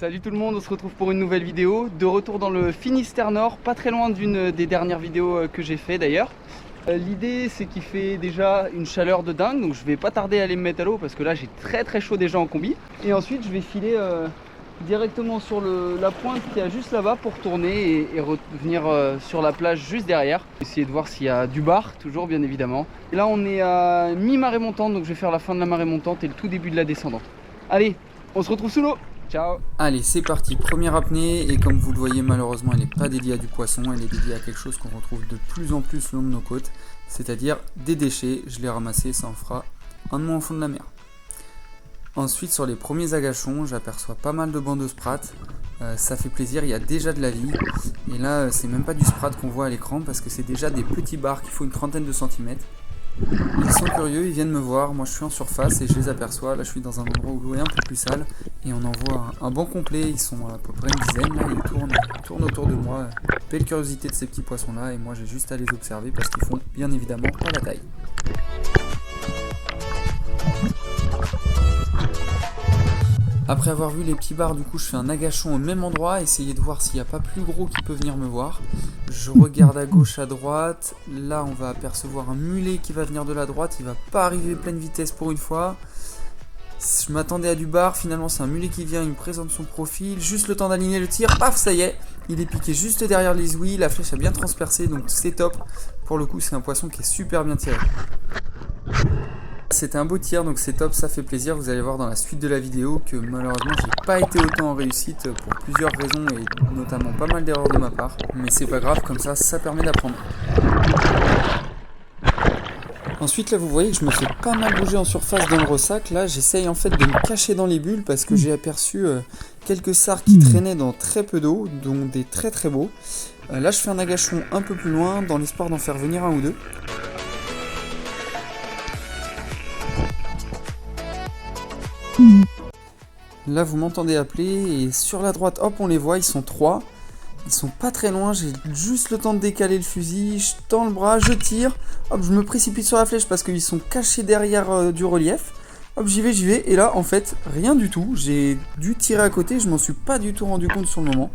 Salut tout le monde, on se retrouve pour une nouvelle vidéo. De retour dans le Finistère Nord, pas très loin d'une des dernières vidéos que j'ai fait d'ailleurs. L'idée c'est qu'il fait déjà une chaleur de dingue, donc je vais pas tarder à aller me mettre à l'eau parce que là j'ai très chaud déjà en combi. Et ensuite je vais filer directement sur la pointe qu'il y a juste là-bas pour tourner et revenir sur la plage juste derrière. Essayer de voir s'il y a du bar, toujours bien évidemment. Et là on est à mi-marée montante, donc je vais faire la fin de la marée montante et le tout début de la descendante. Allez, on se retrouve sous l'eau. Ciao. Allez, c'est parti, première apnée, et comme vous le voyez, malheureusement elle n'est pas dédiée à du poisson, elle est dédiée à quelque chose qu'on retrouve de plus en plus le long de nos côtes, c'est-à-dire des déchets. Je l'ai ramassé, ça en fera un de moins au fond de la mer. Ensuite, sur les premiers agachons, j'aperçois pas mal de bancs de sprat, ça fait plaisir, il y a déjà de la vie, et là c'est même pas du sprat qu'on voit à l'écran parce que c'est déjà des petits bars qui font une trentaine de centimètres. Ils sont curieux, ils viennent me voir, moi je suis en surface et je les aperçois. Là je suis dans un endroit où l'eau est un peu plus sale et on en voit un banc complet, ils sont à peu près une dizaine là, ils tournent autour de moi. Belle curiosité de ces petits poissons là et moi j'ai juste à les observer parce qu'ils font bien évidemment pas la taille. Après avoir vu les petits bars, du coup je fais un agachon au même endroit, essayer de voir s'il n'y a pas plus gros qui peut venir me voir. Je regarde à gauche, à droite, là on va apercevoir un mulet qui va venir de la droite, il va pas arriver pleine vitesse pour une fois. Je m'attendais à du bar, finalement c'est un mulet qui vient, il me présente son profil, juste le temps d'aligner le tir, paf, ça y est, il est piqué juste derrière les ouïes, la flèche a bien transpercé, donc c'est top. Pour le coup c'est un poisson qui est super bien tiré. C'était un beau tir, donc c'est top, ça fait plaisir. Vous allez voir dans la suite de la vidéo que malheureusement j'ai pas été autant en réussite pour plusieurs raisons et notamment pas mal d'erreurs de ma part. Mais c'est pas grave, comme ça permet d'apprendre. Ensuite là vous voyez que je me fais pas mal bouger en surface dans le ressac. Là j'essaye en fait de me cacher dans les bulles parce que j'ai aperçu quelques sards qui traînaient dans très peu d'eau, dont des très beaux. Là je fais un agachon un peu plus loin dans l'espoir d'en faire venir un ou deux. Là vous m'entendez appeler et sur la droite hop on les voit, ils sont 3. Ils sont pas très loin, j'ai juste le temps de décaler le fusil, je tends le bras, je tire, hop je me précipite sur la flèche parce qu'ils sont cachés derrière du relief. Hop j'y vais et là en fait rien du tout, j'ai dû tirer à côté, je m'en suis pas du tout rendu compte sur le moment.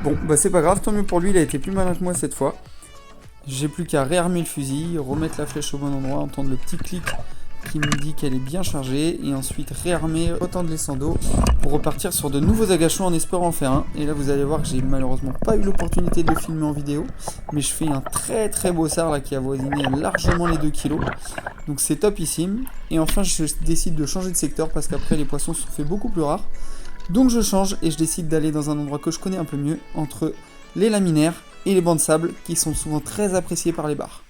Bon bah c'est pas grave, tant mieux pour lui, il a été plus malin que moi cette fois. J'ai plus qu'à réarmer le fusil, remettre la flèche au bon endroit, entendre le petit clic qui me dit qu'elle est bien chargée et ensuite réarmer, retendre les sandos pour repartir sur de nouveaux agachons en espérant en faire un. Et là vous allez voir que j'ai malheureusement pas eu l'opportunité de le filmer en vidéo, mais je fais un très beau sard là qui avoisinait largement les 2 kg, donc c'est topissime. Et enfin je décide de changer de secteur parce qu'après les poissons se sont fait beaucoup plus rares, donc je change et je décide d'aller dans un endroit que je connais un peu mieux, entre les laminaires et les bancs de sable qui sont souvent très appréciés par les bars.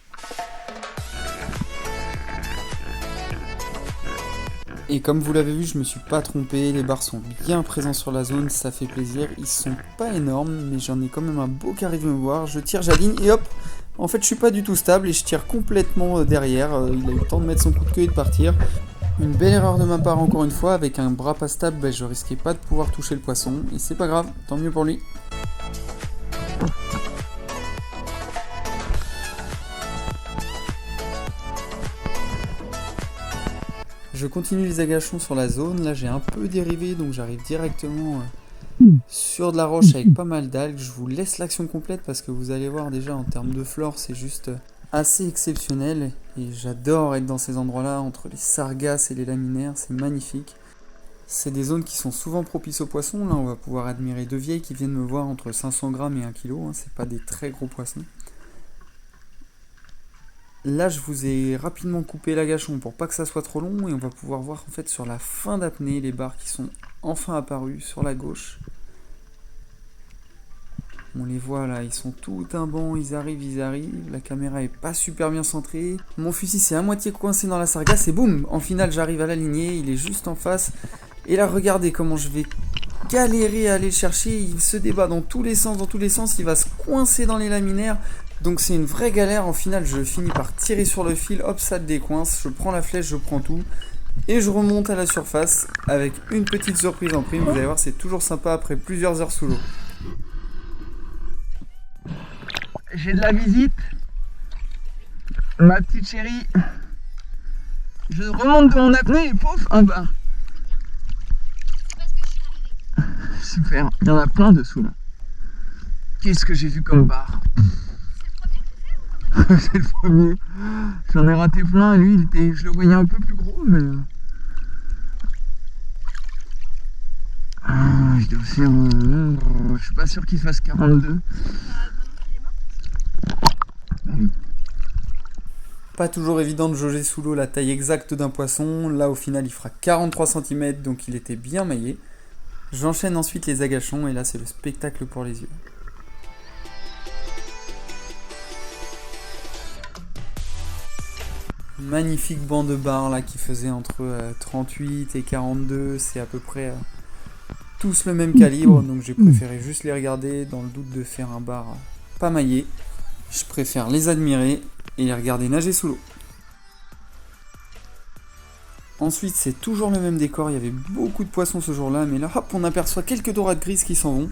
Et comme vous l'avez vu, je me suis pas trompé, les bars sont bien présents sur la zone, ça fait plaisir, ils sont pas énormes, mais j'en ai quand même un beau qui arrive me voir, je tire, j'aligne et hop, en fait je suis pas du tout stable et je tire complètement derrière, il a eu le temps de mettre son coup de queue et de partir. Une belle erreur de ma part encore une fois, avec un bras pas stable, je risquais pas de pouvoir toucher le poisson, et c'est pas grave, tant mieux pour lui. Je continue les agachons sur la zone, là j'ai un peu dérivé donc j'arrive directement sur de la roche avec pas mal d'algues. Je vous laisse l'action complète parce que vous allez voir déjà en termes de flore c'est juste assez exceptionnel et j'adore être dans ces endroits là entre les sargasses et les laminaires, c'est magnifique. C'est des zones qui sont souvent propices aux poissons, là on va pouvoir admirer 2 vieilles qui viennent me voir entre 500 grammes et 1 kg, c'est pas des très gros poissons. Là je vous ai rapidement coupé l'agachon pour pas que ça soit trop long et on va pouvoir voir en fait sur la fin d'apnée les bars qui sont enfin apparus sur la gauche. On les voit là, ils sont tout un banc, ils arrivent, la caméra est pas super bien centrée. Mon fusil s'est à moitié coincé dans la sargasse et boum, en finale j'arrive à l'aligner, il est juste en face. Et là regardez comment je vais galérer à aller le chercher, il se débat dans tous les sens, il va se coincer dans les laminaires. Donc c'est une vraie galère, en finale je finis par tirer sur le fil, hop ça le décoince, je prends la flèche, je prends tout et je remonte à la surface avec une petite surprise en prime, vous allez voir c'est toujours sympa après plusieurs heures sous l'eau. J'ai de la visite, ma petite chérie, je remonte de mon apnée et pouf, un bar. super. Il y en a plein dessous là. Qu'est-ce que j'ai vu comme bar? C'est le premier. J'en ai raté plein. Lui, je le voyais un peu plus gros, mais... je dois faire... je suis pas sûr qu'il fasse 42. Oui. Pas toujours évident de jauger sous l'eau la taille exacte d'un poisson. Là, au final, il fera 43 cm, donc il était bien maillé. J'enchaîne ensuite les agachons, et là, c'est le spectacle pour les yeux. Magnifique banc de bar là qui faisait entre 38 et 42, c'est à peu près tous le même calibre, donc j'ai préféré juste les regarder dans le doute de faire un bar pas maillé. Je préfère les admirer et les regarder nager sous l'eau. Ensuite, c'est toujours le même décor, il y avait beaucoup de poissons ce jour-là, mais là hop, on aperçoit quelques dorades grises qui s'en vont.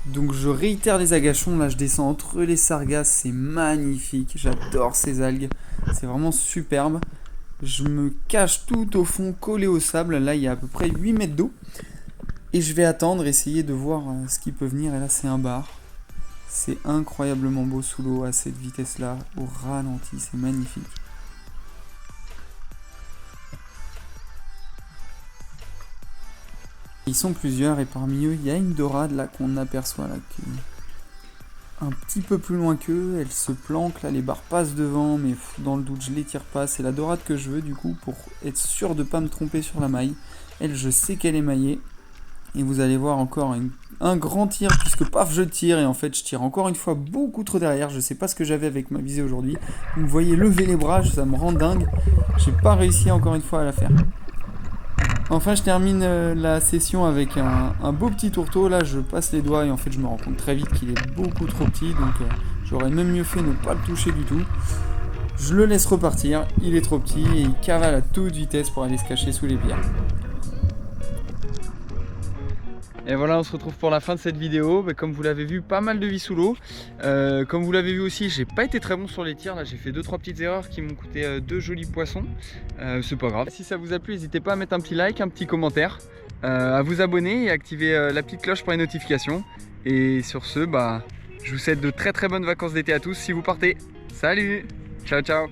Donc je réitère les agachons, là je descends entre les sargasses, c'est magnifique, j'adore ces algues, c'est vraiment superbe. Je me cache tout au fond, collé au sable, là il y a à peu près 8 mètres d'eau. Et je vais attendre, essayer de voir ce qui peut venir, et là c'est un bar. C'est incroyablement beau sous l'eau à cette vitesse-là, au ralenti, c'est magnifique. Ils sont plusieurs et parmi eux, il y a une dorade là qu'on aperçoit là, qui est un petit peu plus loin qu'eux. Elle se planque là, les barres passent devant, mais dans le doute je les tire pas. C'est la dorade que je veux du coup pour être sûr de pas me tromper sur la maille. Elle, je sais qu'elle est maillée. Et vous allez voir encore un grand tir, puisque paf je tire et en fait je tire encore une fois beaucoup trop derrière. Je sais pas ce que j'avais avec ma visée aujourd'hui. Vous me voyez lever les bras, ça me rend dingue. J'ai pas réussi encore une fois à la faire. Enfin, je termine la session avec un beau petit tourteau. Là, je passe les doigts et en fait, je me rends compte très vite qu'il est beaucoup trop petit. Donc, j'aurais même mieux fait ne pas le toucher du tout. Je le laisse repartir. Il est trop petit et il cavale à toute vitesse pour aller se cacher sous les pierres. Et voilà, on se retrouve pour la fin de cette vidéo. Comme vous l'avez vu, pas mal de vie sous l'eau. Comme vous l'avez vu aussi, j'ai pas été très bon sur les tirs. Là, j'ai fait 2-3 petites erreurs qui m'ont coûté 2 jolis poissons. C'est pas grave. Si ça vous a plu, n'hésitez pas à mettre un petit like, un petit commentaire, à vous abonner et à activer la petite cloche pour les notifications. Et sur ce, je vous souhaite de très bonnes vacances d'été à tous si vous partez. Salut, ciao ciao.